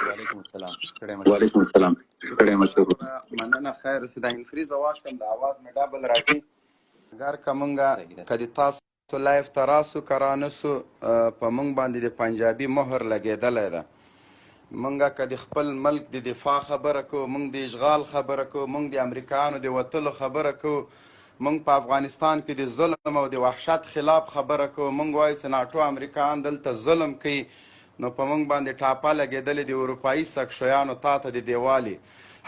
وعلیکم السلام. وعلیکم السلام. ستړی مشه ورور. مننه. خیر اوسې. دا انفریز واخلم، د اواز مې ډبل راځي. اگر که مونږه که د تاسو لایف ته راسو که رانسو، په مونږ باندې د پنجابي مهر لګېدلی ده. مونږه که د خپل ملک د دفاع خبره کوو، مونږ د اشغال خبره کوو، مونږ د امریکایانو د وتلو خبره کوو، مونږ په افغانستان کې د ظلم او د وحشت خلاف خبره کوو، مونږ وایو چې ناټو امریکایان دلته ظلم کوي، نو په مونږ باندې ټاپه لګېدلې د اروپایي سکشیانو تا ته د دیوالي.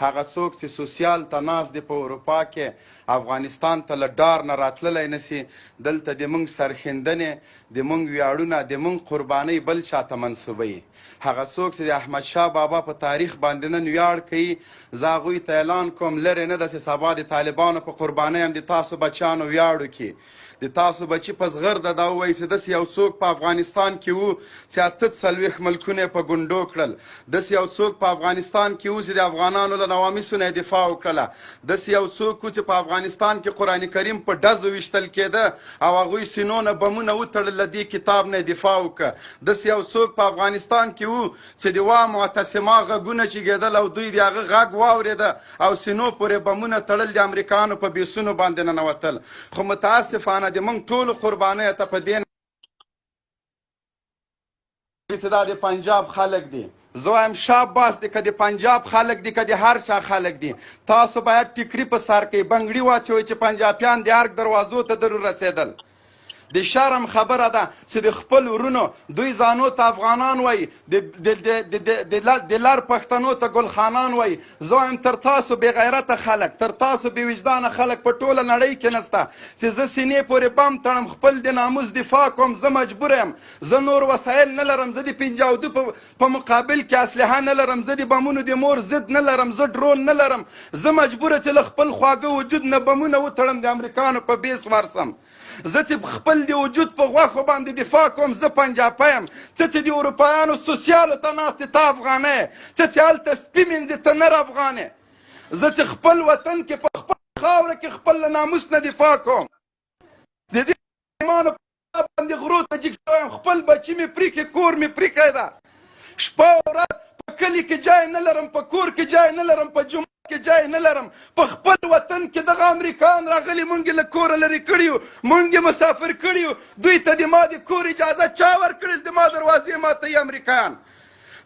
هغه څوک چې سوسیال ته ناست دی په اروپا کې، افغانستان ته له ډار نه راتللی نسي. دلته د مونږ سرښندنې، د مونږ ویاړونه، د مونږ قربانۍ بل چا ته منسوبوي. هغه څوک چې د احمدشاه بابا په تاریخ باندې نن ویاړ کوي، زه هغوی ته اعلان کوم لرې نه ده چې سبا د طالبانو په قربانۍ هم د تاسو بچیانو ویاړ وکړي. د تاسو بچي په زغرده دا ووایي چې داسې یو څوک په افغانستان کې و چې 48 ملکونه یې په ګونډو کړل. داسې یو څوک په افغانستان کې و چې د افغانانو له نوامیسو نه یې دفاع وکړله. داسې یو څوک و چې په افغانستان کې قرآن کریم په ډزو ویشتل کېده او هغوی سینو نه بمونه وتړل، له دې کتاب نه یې دفاع وکړه. داسې یو څوک په افغانستان کې و چې د وا معتصما غږونه چېږېدل او دوی د هغه غږ واورېده او سینو پورې بمونه تړل، د امریکایانو په بیسونو باندې ننوتل. خو متاسفانه د موږ ټولو قربانیو ته په دې چې دا د پنجاب خلک دي. زه وایم شاباس دی که د پنجاب خلک دي که د هر چا خلک دي. تاسو باید ټیکري په سر کوئ، بنګړي واچوئ چې پنجابیان د ارګ دروازو ته در رسېدل. د شرم خبره ده چې د خپل ورونو دوی ځانو ته افغانان وایي، د لر پښتنو ته ګلخانان وایي. زه وایم تر تاسو بې غیرته خلک، تر تاسو بې وجدانه خلک په ټوله نړۍ کې نسته چې زه سینې پورې بم تړم، خپل د ناموس دفاع کوم. زه مجبور یم، زه نور وسایل نه لرم، زه د پنجاودو په مقابل کې اسلحه نه لرم، زه د بمونو د مور ضد نه لرم، زه ډرون نه لرم. زه مجبوره چې له خپل خواږه وجود نه بمونه وتړم، د امریکانو په بیس ورسم. زه چې خپل د وجود په غوښو باندې دفاع کوم، زه پنجابی یم. ته چې د اروپایانو سوسیالو ته ناست ته افغانه یې، ته چې هلته سپي مینځې ته نر افغان یې. زه چې خپل وطن کې په خپل خاوره کې خپل له ناموس نه دفاع کوم، د دې ایمانو په باندې غرو ته جګ شوی یم. خپل بچي مې پرېښې، کور مې پرېښی ده. شپه او ورځ په کلي کې جای نه لرم، په کور کې جای نه لرم، په جومات کې جای نه لرم. په خپل وطن کې دغه امریکایان راغلي، مونږ یې له کوره لرې کړي یو، مونږ یې مسافر کړي یو. دوی ته د ما د کور اجازه چا ورکړې؟ د ما دروازې ماتوي امریکایان.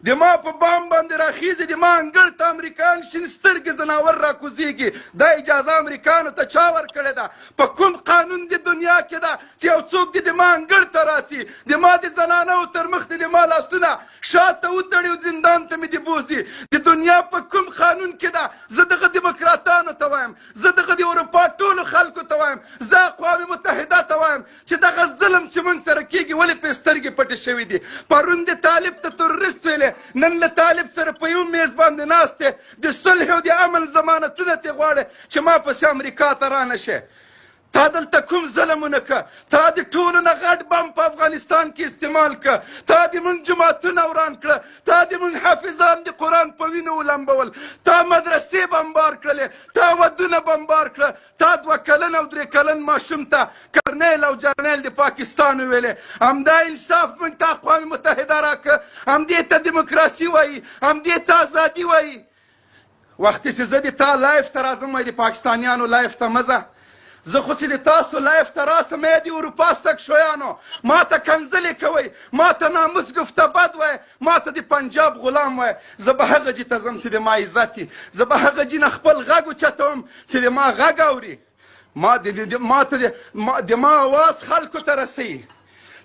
د ما په بام باندې راخیزي، د ما انګړ ته امریکایان شین سترګې ځناور راکوزیږي. دا اجازه امریکایانو ته چا ورکړې ده؟ په کوم قانون د دنیا کې ده چې یو څوک د ما انګړ ته راسي، د ما د زنانو تر مخ د ما لاسونه شاته وتړي او زندان ته مې د بوځي؟ د دنیا په کوم قانون کې ده؟ زه دغه دیموکراتانو ته وایم، زه دغه د اروپا ټولو خلکو ته وایم، زه اقوام متحده ته وایم چې دغه ظلم چې موږ سره کېږي ولې پرې سترګې پټې شوي دي؟ پرون د طالب ته تروریست ویلې، نن له طالب سره په یو میز باندې ناست دی، د صلح او د امن ضمانتونه ترې غواړي چې ما پسې امریکا ته رانشې. تا دلته کوم ظلم ونه که؟ تا د ټولو نه غټ بم په افغانستان کې استعمال که، تا د موږ جوماتونه وران کړه، تا د موږ حافظان د قرآن په وینو ولمبول، تا مدرسې بمبار کړلې، تا ودونه بمبار کړه، تا 2 کلن او 3 کلن ماشوم ته کرنیل او جرنیل د پاکستان ویلې. همدا انصاف موږ ته اقوام متحده راکړه، همدې ته دیموکراسي وایي، همدې ته ازادي وایي. وختې چې زه د تا لایف ته راځم، د پاکستانیانو لایف ته مه ځه. زه خو چې د تاسو لایف ته راسم، د اروپا سکشویانو ما ته کنځلې کوئ، ما ته ناموس گفته بد وایه، ما ته د پنجاب غلام وایه. زه به هغه جي ته ځم چې د ما عزت وي، زه به هغه جي نه خپل غږ اوچتوم چې د ما غږ اوري، د ما اواز خلکو ته رسوي.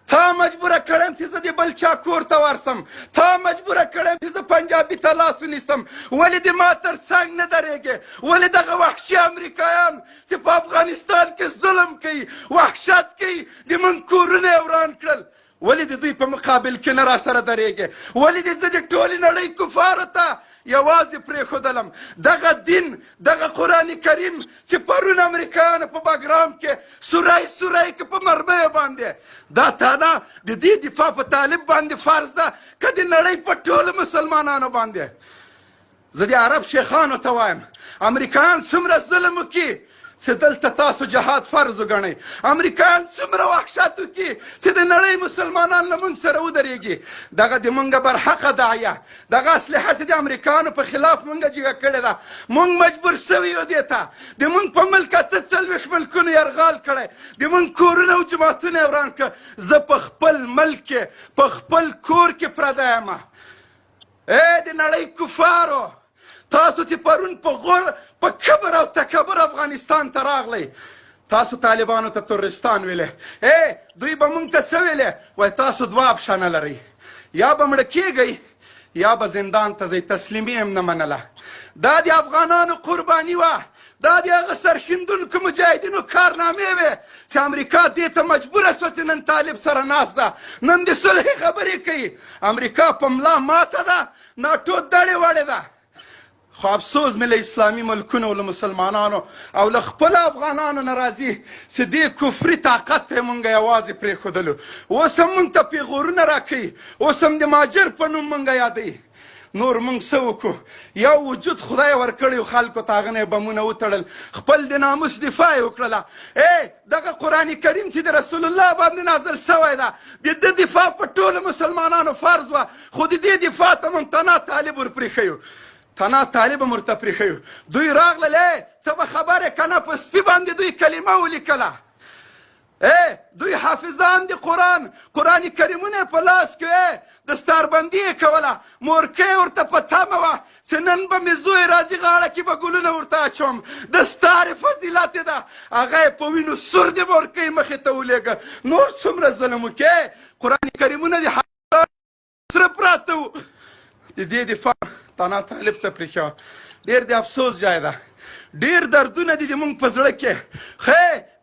تا مجبوره کړم چې زه د بل چا کور ته ورسم، تا مجبوره کړم چې زه پنجابي ته لاس ونیسم. ولې د ما تر څنګ نه درېږې؟ ولې دغه وحشي امریکایان چې په افغانستان کې ظلم کوي، وحشت کوي، د موږ کورونه یې وران کړل، ولې د دوی په مقابل کې نه راسره درېږې؟ ولې دې زه د ټولې نړۍ کفارو ته یوازې پرېښودلم؟ دغه دین، دغه قرآن کریم چې پرون امریکایانو په بګرام کې سوری سوری که په مرمیو باندې، دا تانا د دې دفاع په طالب باندې فرض ده که د نړۍ په ټولو مسلمانانو باندې؟ زه د عرب شیخانو ته وایم، امریکایان څومره ظلم وکړي، چې دلته تاسو جهاد فرض وګڼئ. امریکایان څومره وحشت وکړي چې د نړۍ مسلمانان له موږ سره ودرېږي. دغه د موږ برحقه داعیه دغه اسلحه چې د امریکایانو په خلاف موږ جګه کړې ده، موږ مجبور سوي یو دې ته. د موږ په ملک 48 ملکونو یرغال کړی، د موږ کورونه او جوماتونه یې وران کړه. زه په خپل ملک کې په خپل کور کې پرده یم. د نړۍ کفارو، تاسو چې پرون په کبر او تکبر افغانستان ته راغلی، تاسو طالبانو ته ترورستان ویلې. دوی به موږ ته څه ویلې؟ وایي تاسو دوه اپشنه لرئ، یا به مړه کېږئ یا به زندان ته ځئ. تسلیمي هم نه منله. دا د افغانانو قرباني وه. دا د هغه سرښندونکو مجاهدینو کارنامې وې چې امریکا دې ته مجبوره شوه چې نن طالب سره ناست ده، نن د صلحې خبرې کوي. امریکا په ملا ماته ده، ناټو دړې وړې ده. خو افسوس مې له اسلامي ملکونو او له مسلمانانو او له خپلو افغانانو نه راځي چې دې کفري طاقت ته یې موږ یوازې پرېښودلو. اوس هم موږ ته پیغورونه راکوي، اوس هم د ماجر په نوم موږ یادوي. نور موږ څه وکړو؟ یو وجود خدای ورکړی خلکو ته، هغه نه یې بمونه وتړل، خپل د ناموس دفاع یې وکړله. دغه قرآن کریم چې د رسول الله باندې نازل شوی ده، د ده دفاع په ټولو مسلمانانو فرض وه، خو د دې دفاع ته موږ تنا طالب ورپرېښیو. تنا طالب هم ورته پرېښیو. دوی راغلل، ته به خبرې که نه، په سپي باندې دوی کلمه ولیکله. دوی حافظان د قرآن کریمونه په لاس کې دستاربندي یې کوله. مورکۍ ورته په تمه وه چې نن به مې زوی راځي غاړه کې به ګلونه ورته اچوم. دستار فضیلت یې ده، هغه یې په وینو سور د مورکۍ مخې ته ولېږه. نور څومره ظلم وکړې؟ قرآن کریمونه د حافظان سره پراته وو. د دې دفاع تنا طالب ته پرېښوه. ډېر د افسوس ځای ده، ډېر دردونه دي د موږ په زړه کې.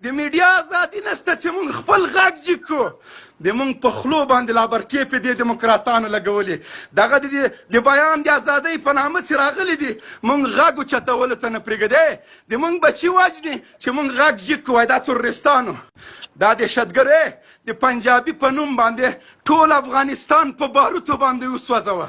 د میډیا ازادي نشته چې موږ خپل غږ جګ کړو. د موږ په خولو باندې لابرچېپې دې دیموکراتانو لګولې. دغه د بیان د ازادۍ په نامه چې راغلي دي، موږ غږ اوچتولو ته نه پرېږدی. د موږ بچي وژني چې موږ غږ جګ کړو. دا ترورستانو، دا دهشتګرۍ د پنجابي په نوم باندې ټول افغانستان په باروتو باندې وسوځوه.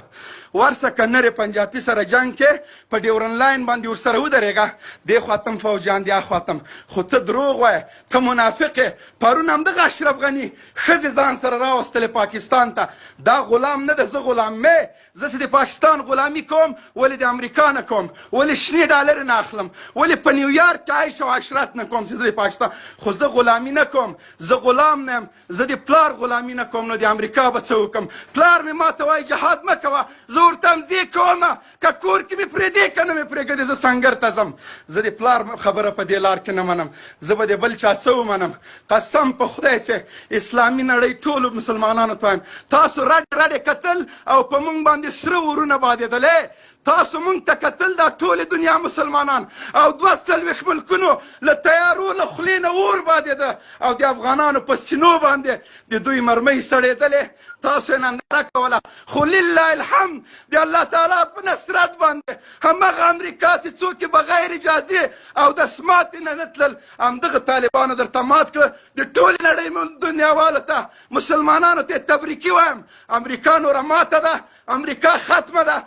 ورسه که نرې پنجابي سره جنګ کې په ډیورن لاین باندې ورسره ودرېږه، دې خواته هم فوجیان دې خواته هم. خو ته دروغ وایې، ته منافق یې. پرون همدغه اشرف غني ښځې ځان سره راوستلې پاکستان ته. دا غلام نه ده، زه غلام مې. زه چې د پاکستان غلامي کوم، ولې د امریکا نه کوم؟ ولې شنې ډالرې نه اخلم؟ ولې په نیویارک کې عیش او عشرت نه کوم چې زه د پاکستان؟ خو زه غلامي نه کوم، زه غلام نه یم. زه د پلار غلامي نه کوم، نو د امریکا به څه وکړم؟ پلار مې ما ته وایي جهاد مه کوه، زه ورته امضې کومه، که کور کې مې پرېږدې که نه مې پرېږدې، زه سنګر ته ځم. زه د پلار خبره په دې لار کې نه منم، زه به د بل چا څه ومنم؟ قسم په خدای چې اسلامي نړۍ ټولو مسلمانانو ته وایم، تاسو رډ رډې کتل او په موږ باندې سره ورونه بادېدلې. تاسو موږ ته کتل، دا ټولې دنیا مسلمانان او 42 ملکونو له تیارو له خولې نه اور بادېده او د افغانانو په سینو باندې د دوی مرمۍ سړېدلې. تاسو یې ننداره کوله. خو لله الحمد د الله تعالی په نصرت باندې همغه امریکا چې څوک یې بغیر اجازې او د سماتې نه نه تلل، همدغه طالبانو درته مات کړه. د ټولې نړۍ دنیاوالو ته مسلمانانو ته تبریکي وایم، امریکا نوره ماته ده، امریکا ختمه ده،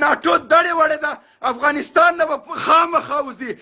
ناټو دړې وړې ده. افغانستان نه به خامخا وځي.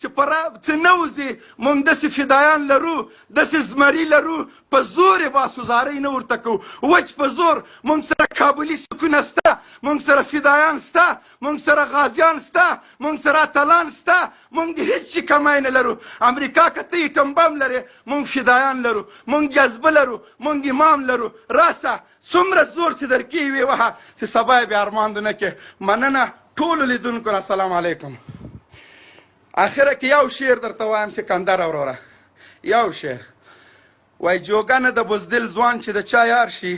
چې نه وځي، موږ داسې فدایان لرو، داسې زمري لرو، په زور یې باسوزارۍ نه ورته کوو، وچ په زور. موږ سره کابلي سکونه شته، موږ سره فدایان شته، موږ سره غازیان شته، موږ سره اتلان شته، موږ د هېڅ شي کمی نه لرو. امریکا که ته ایټم بم لرې، موږ فدایان لرو، موږ جذبه لرو، موږ امام لرو. راسه څومره زور چې در کې وې وهه چې سبا یې بیا ارماندو نه کې. مننه ټولو لیدونکو. السلام علیکم. اخره کې یو شعر درته وایم سکندر وروره، یو شعر وایي: جوګه نه د بزدل ځوان چې د چا یار شي،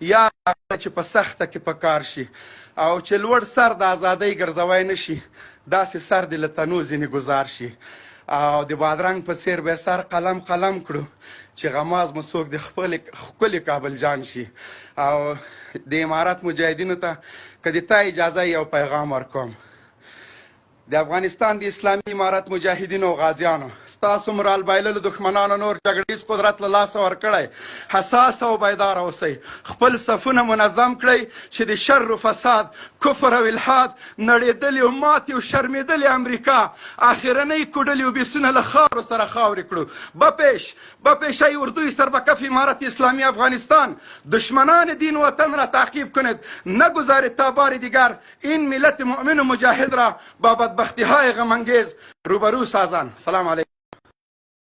یا چې په سخته کې په کار شي، او چې لوړ سر د ازادۍ ګرځوی نه شي، داسې سر دې له تنو ځینې ګزار شي. او د بادرنګ په څېر به سر قلم قلم کړو، چې غماز مو څوک د ښکلي کابل جان شي. او د امارت مجاهدینو ته که د تا اجازه یو پیغام ورکوم. د افغانستان د اسلامي امارت مجاهدینو او غازیانو ستاسو مرال بایللو دښمنانو نور جګړیز قدرت له لاسه ورکړی. حساس او بیدار اوسئ، خپل صفونه منظم کړئ چې د شر و فساد، کفر او الحاد، نړېدلې او ماتې او شرمېدلې امریکا آخرنۍ کوډلې او بیسونه له خاورو سره خاورې کړو. بپیش ای اردوی سربکف امارت اسلامی افغانستان، دشمنان دین و وطن را تعقیب کنید، نگذارید تا بار دیگر این ملت مؤمن و مجاهد را با بدبختی های غمانگیز روبرو سازند. سلام علیکم.